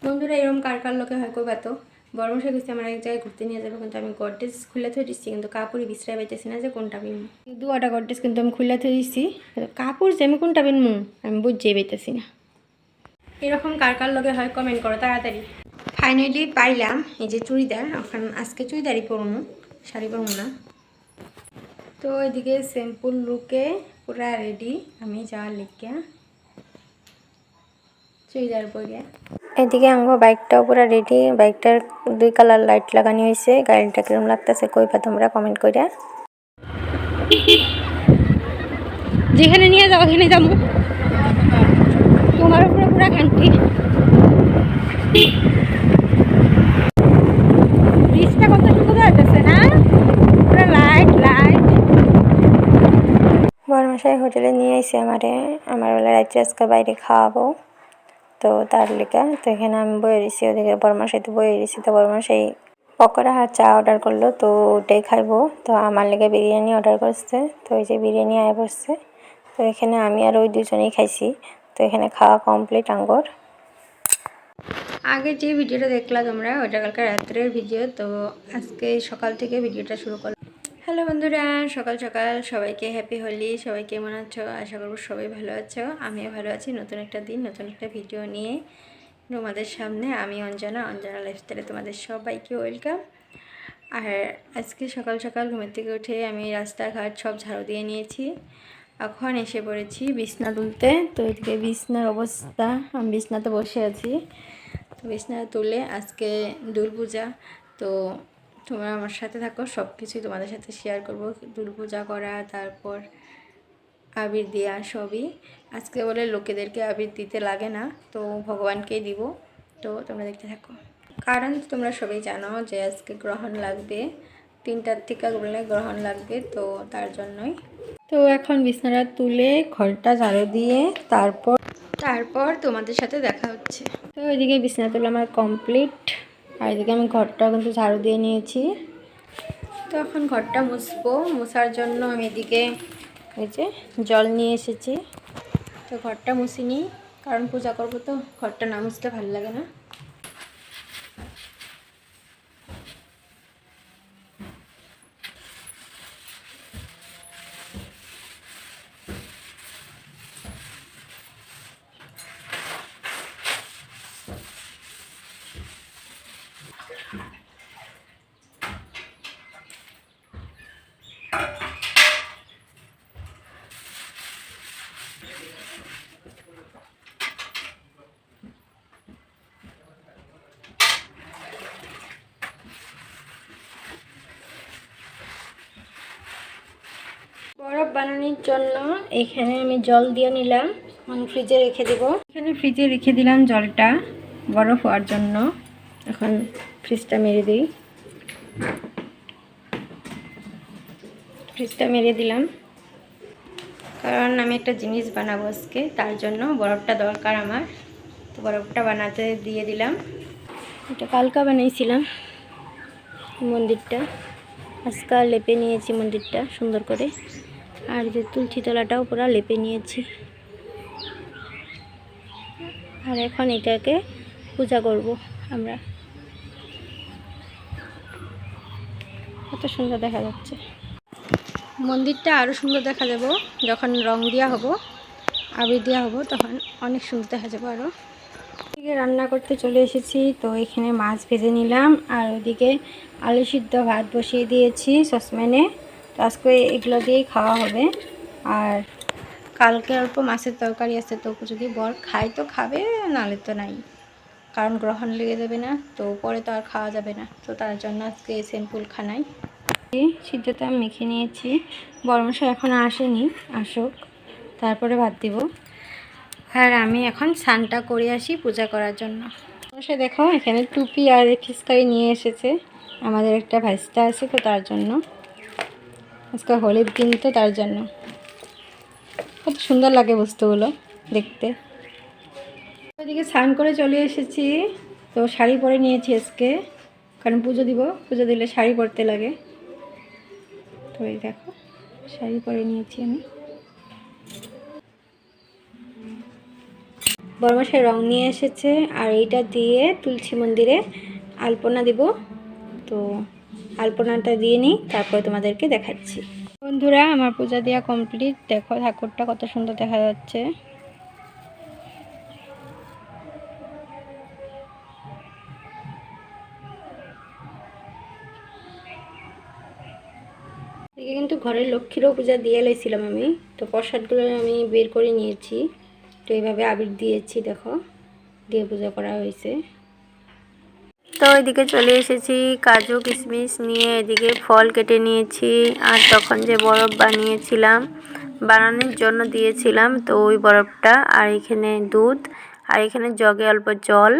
বন্ধুরা এরকম কার কার লোকে হয় কইবা তো। বড় মশাই কইছে আমার এক জায়গায় ঘুরতে নিয়ে যাবে, কিন্তু আমি গডরেজ খুলে থই দিচ্ছি, কিন্তু কাপড়ই বিছরাই পাইতেছি না যে কোনটা বিনবো। দুয়াটা গডরেজ কিন্তু আমি খুলে থই দিচ্ছি, কাপড় যে আমি কোনটা বিনবো আমি বুঝতেই পাইতেছি না। এরকম কার কার লোকে হয় কমেন্ট করো তাড়াতাড়ি। ফাইনালি পাইলাম এই যে চুড়িদার। এখন আজকে চুড়িদারই পরবো, শাড়ি পরবো না। তো এদিকে সিম্পল লুকে পুরা রেডি আমি যাওয়ার লিখে চুড়িদার পরে। এদিকে আমার বাইকটাও পুরা রেডি, বাইকটার 2 কালার লাইট লাগানো হয়েছে। গাড়িটা কিরম লাগতেছে কইবা তোমরা কমেন্ট করে। যেখানে নিয়ে যাও ওখানে যাবো, তোমার উপরে পুরা খান্তি। ব্রিজটা কত সুন্দর হইতেছে না, পুরা লাইট লাইট। বড়মশাই হোটেলে নিয়ে আইসে আমার বেলা রাত্রে আজকে বাইরে খাওয়াবো, তো তার লেগে তো এখানে আমি বয়ে দিছি, ওদিকে বড়মশাই তো বয়ে দিছি। তো বড়মশাই পকোড়া আর চা অর্ডার করলো, তো ওটাই খাইবো। তো আমার লেগে বিরিয়ানি অর্ডার করছে, তো ওই যে বিরিয়ানি আয় পড়ছে। তো এখানে আমি আর ওই দুজনেই খাইছি। তো এখানে খাওয়া কমপ্লিট আঙ্গর। আগে যে ভিডিওটা দেখলা তোমরা ওটা কালকে রাত্রের ভিডিও, তো আজকে সকাল থেকে ভিডিওটা শুরু করলাম। হ্যালো বন্ধুরা, সকাল সকাল সবাইকে হ্যাপি হোলি। সবাই কেমন আছো? আশা করব সবাই ভালো আছো, আমিও ভালো আছি। নতুন একটা দিন, নতুন একটা ভিডিও নিয়ে তোমাদের সামনে আমি অঞ্জনা লাইফস্টাইলে তোমাদের সবাইকে ওয়েলকাম। আর আজকে সকাল সকাল ঘুমের থেকে উঠে আমি রাস্তাঘাট সব ঝাড়ু দিয়ে নিয়েছি। এখন এসে পড়েছি বিছনা তুলতে। তো এদিকে বিছনার অবস্থা, আমি বিছনাতে বসে আছি। তো বিছনা তুলে আজকে দোল পূজা, তো তোমরা আমার সাথে থাকো, সব কিছুই তোমাদের সাথে শেয়ার করবো। দোল পূজা করা, তারপর আবির দেওয়া, সবই। আজকে বলে লোকেদেরকে আবির দিতে লাগে না, তো ভগবানকেই দিব। তো তোমরা দেখতে থাকো। কারণ তোমরা সবাই জানো যে আজকে গ্রহণ লাগবে, 3টার থেকে বললে গ্রহণ লাগবে, তো তার জন্যই। তো এখন বিছানাটা তুলে ঘরটা ঝাড়ু দিয়ে তারপর তোমাদের সাথে দেখা হচ্ছে। তো ওইদিকে বিছানা তোলা আমার কমপ্লিট, আর এদিকে আমি ঘরটা কিন্তু ঝাড়ু দিয়ে নিয়েছি। তো এখন ঘরটা মুছবো, মোছার জন্য আমি এদিকে এই যে জল নিয়ে এসেছি। তো ঘরটা মুছিনি, কারণ পূজা করবো, তো ঘরটা না মুছতে ভালো লাগে না। বরফ বানানোর জন্য এখানে আমি জল দিয়ে নিলাম, ফ্রিজে রেখে দেব। এখানে ফ্রিজে রেখে দিলাম জলটা বরফ হওয়ার জন্য। এখন ফ্রিজটা মেরে দিই, ফ্রিজটা মেরে দিলাম, কারণ আমি একটা জিনিস বানাবো আজকে, তার জন্য বরফটা দরকার আমার। তো বরফটা বানাতে দিয়ে দিলাম। এটা কালকা বানিয়েছিলাম মন্দিরটা, আজকাল লেপে নিয়েছি মন্দিরটা সুন্দর করে। আর যে তুলসী তলাটাও পুরো লেপে নিয়েছি। আর এখন এটাকে পূজা করব আমরা। কত সুন্দর দেখা যাচ্ছে মন্দিরটা, আরও সুন্দর দেখা যাব যখন রং দেওয়া হবো, আবির দেওয়া হবো, তখন অনেক সুন্দর দেখা যাবো। আরও এদিকে রান্না করতে চলে এসেছি। তো এখানে মাছ ভেজে নিলাম, আর ওদিকে আলু সিদ্ধ ভাত বসিয়ে দিয়েছি সসপ্যানে। তো আজকে এগুলো দিয়েই খাওয়া হবে। আর কালকে অল্প মাছের তরকারি আছে, তো যদি বর খায় তো খাবে, নাহলে তো নাই, কারণ গ্রহণ লেগে যাবে না, তো পরে তো আর খাওয়া যাবে না। তো তার জন্য আজকে সিম্পল খানাই। সিদ্ধটা আমি মেখে নিয়েছি। বড়মশাই এখনও আসেনি, আসুক তারপরে ভাত দিব। আর আমি এখন স্নানটা করে আসি পূজা করার জন্য। বড়মশাই দেখো এখানে টুপি আর ফিসকারি নিয়ে এসেছে, আমাদের একটা ভাইস্তা আছে, তো তার জন্য আজকে হোলির দিন, তো তার জন্য কত সুন্দর লাগে বস্তুগুলো দেখতে। ওইদিকে স্নান করে চলে এসেছি। তো শাড়ি পরে নিয়েছি আজকে, কারণ পুজো দিব, পুজো দিলে শাড়ি পরতে লাগে। তো এই দেখো শাড়ি পরে নিয়েছি আমি। বড়মশাই রং নিয়ে এসেছে, আর এইটা দিয়ে তুলসী মন্দিরে আলপনা দিব। তো আলপনাটা দিয়ে নিই, তারপরে তোমাদেরকে দেখাচ্ছি। বন্ধুরা, আমার পূজা দেওয়া কমপ্লিট। দেখো ঠাকুরটা কত সুন্দর দেখা যাচ্ছে। এদিকে কিন্তু ঘরের লক্ষ্মীরও পূজা দিয়ে এলাইছিলাম আমি। তো প্রসাদগুলো আমি বের করে নিয়েছি। তো এইভাবে আবির দিয়েছি, দেখো দিয়ে পূজা করা হয়েছে। তো এদিকে চলে এসেছি কাজু কিশমিশ নিয়ে, এদিকে ফল কেটে নিয়েছি। আর তখন যে বরফ বানিয়েছিলাম, বানানোর জন্য দিয়েছিলাম, তো ওই বরফটা, আর এখানে দুধ, আর এখানে জগে অল্প জল।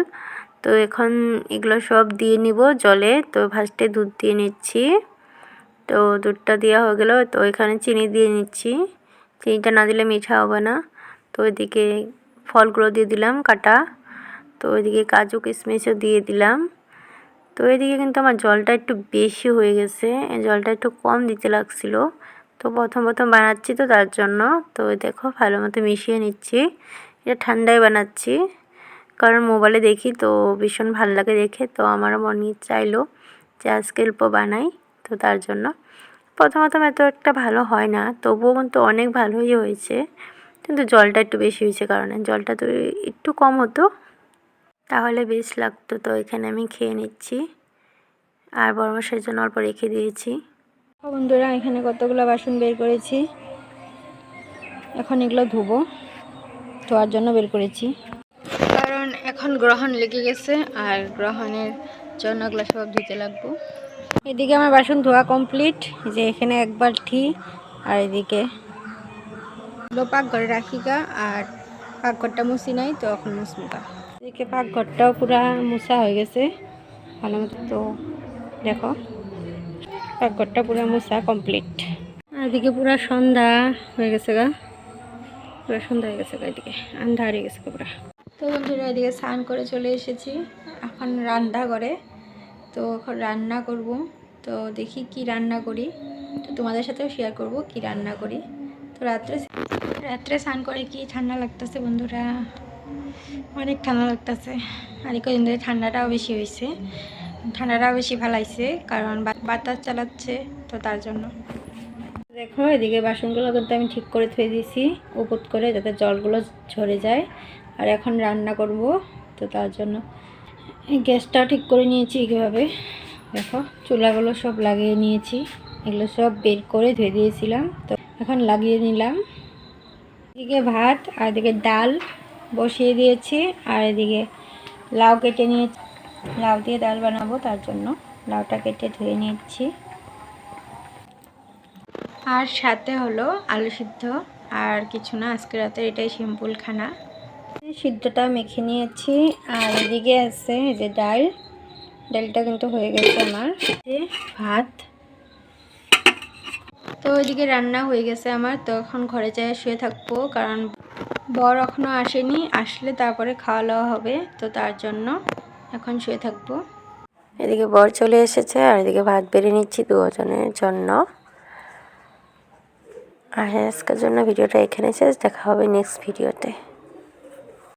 তো এখন এগুলো সব দিয়ে নিব জলে। তো ফার্স্টে দুধ দিয়ে নিচ্ছি। তো দুধটা দেওয়া হয়ে গেল। তো এখানে চিনি দিয়ে নিচ্ছি, চিনিটা না দিলে মিঠা হবে না। তো এদিকে ফলগুলো দিয়ে দিলাম কাটা। তো ওইদিকে কাজু কিশমিশও দিয়ে দিলাম। তো এদিকে কিন্তু আমার জলটা একটু বেশি হয়ে গেছে, জলটা একটু কম দিতে লাগছিল। তো প্রথম বানাচ্ছি, তো তার জন্য। তো দেখো ভালো মতো মিশিয়ে নিচ্ছি। এটা ঠান্ডায় বানাচ্ছি, কারণ মোবাইলে দেখি তো ভীষণ ভালো লাগে দেখে। তো আমারও মনে চাইলো যে আজকে অল্প বানাই। তো তার জন্য প্রথম এত একটা ভালো হয় না, তবুও কিন্তু অনেক ভালোই হয়েছে। কিন্তু জলটা একটু বেশি হয়েছে, কারণে জলটা তো একটু কম হতো তাহলে বেশ লাগতো। তো এখানে আমি খেয়ে নিচ্ছি, আর বড়মশাইয়ের জন্য অল্প রেখে দিয়েছি। বন্ধুরা, এখানে কতগুলো বাসন বের করেছি। এখন এগুলো ধুবো, ধোয়ার জন্য বের করেছি, কারণ এখন গ্রহণ লেগে গেছে, আর গ্রহণের জন্য এগুলো সব ধুতে লাগবো। এদিকে আমার বাসন ধোয়া কমপ্লিট, যে এখানে এক বালতি, আর এদিকে পাকঘরে রাখি গা, আর পাকঘরটা মুছি নাই, তো এখন মুসমুকা। এদিকে পাকঘরটাও পুরা মুছা হয়ে গেছে ভালো মতো। তো দেখো পাকঘরটা পুরা মুছা কমপ্লিট। আর এদিকে পুরা সন্ধ্যা হয়ে গেছে গা, পুরা সন্ধ্যা হয়ে গেছে গা, এদিকে আন্ধার হয়ে গেছে পুরা। তো বন্ধুরা, এদিকে স্নান করে চলে এসেছি এখন রান্নাঘরে। তো এখন রান্না করব। তো দেখি কি রান্না করি, তো তোমাদের সাথেও শেয়ার করব কি রান্না করি। তো রাত্রে স্নান করে কি ঠান্ডা লাগতেছে বন্ধুরা, অনেক ঠান্ডা লাগতেছে। আর এই কদিন ধরে ঠান্ডাটাও বেশি হয়েছে, ঠান্ডাটাও বেশি ভালাইছে, কারণ বাতাস চালাচ্ছে, তো তার জন্য। দেখো এদিকে বাসনগুলো কিন্তু আমি ঠিক করে ধুয়ে দিয়েছি উপর করে, যাতে জলগুলো ঝরে যায়। আর এখন রান্না করব, তো তার জন্য গ্যাসটা ঠিক করে নিয়েছি কীভাবে। দেখো চুলাগুলো সব লাগিয়ে নিয়েছি, এগুলো সব বের করে ধুয়ে দিয়েছিলাম, তো এখন লাগিয়ে নিলাম। এদিকে ভাত, আর এদিকে ডাল বসিয়ে দিয়েছি, আর এদিকে লাউ কেটে নিয়েছি, লাউ দিয়ে ডাল বানাবো, তার জন্য লাউটা কেটে ধুয়ে নিচ্ছি। আর সাথে হলো আলু সিদ্ধ, আর কিছু না, আজকে রাতে এটাই সিম্পল খানা। সিদ্ধটা মেখে নিয়েছি, আর এদিকে আছে যে ডালটা কিন্তু হয়ে গেছে আমার। ভাত, তো ওইদিকে রান্না হয়ে গেছে আমার। তো এখন ঘরে যাই শুয়ে থাকবো, কারণ বর এখনও আসেনি, আসলে তারপরে খাওয়া দাওয়া হবে, তো তার জন্য এখন শুয়ে থাকবো। এদিকে বর চলে এসেছে, আর এদিকে ভাত বেড়ে নিচ্ছি দুজনের জন্য। আর আজকের জন্য ভিডিওটা এখানে শেষ, দেখা হবে নেক্সট ভিডিওতে।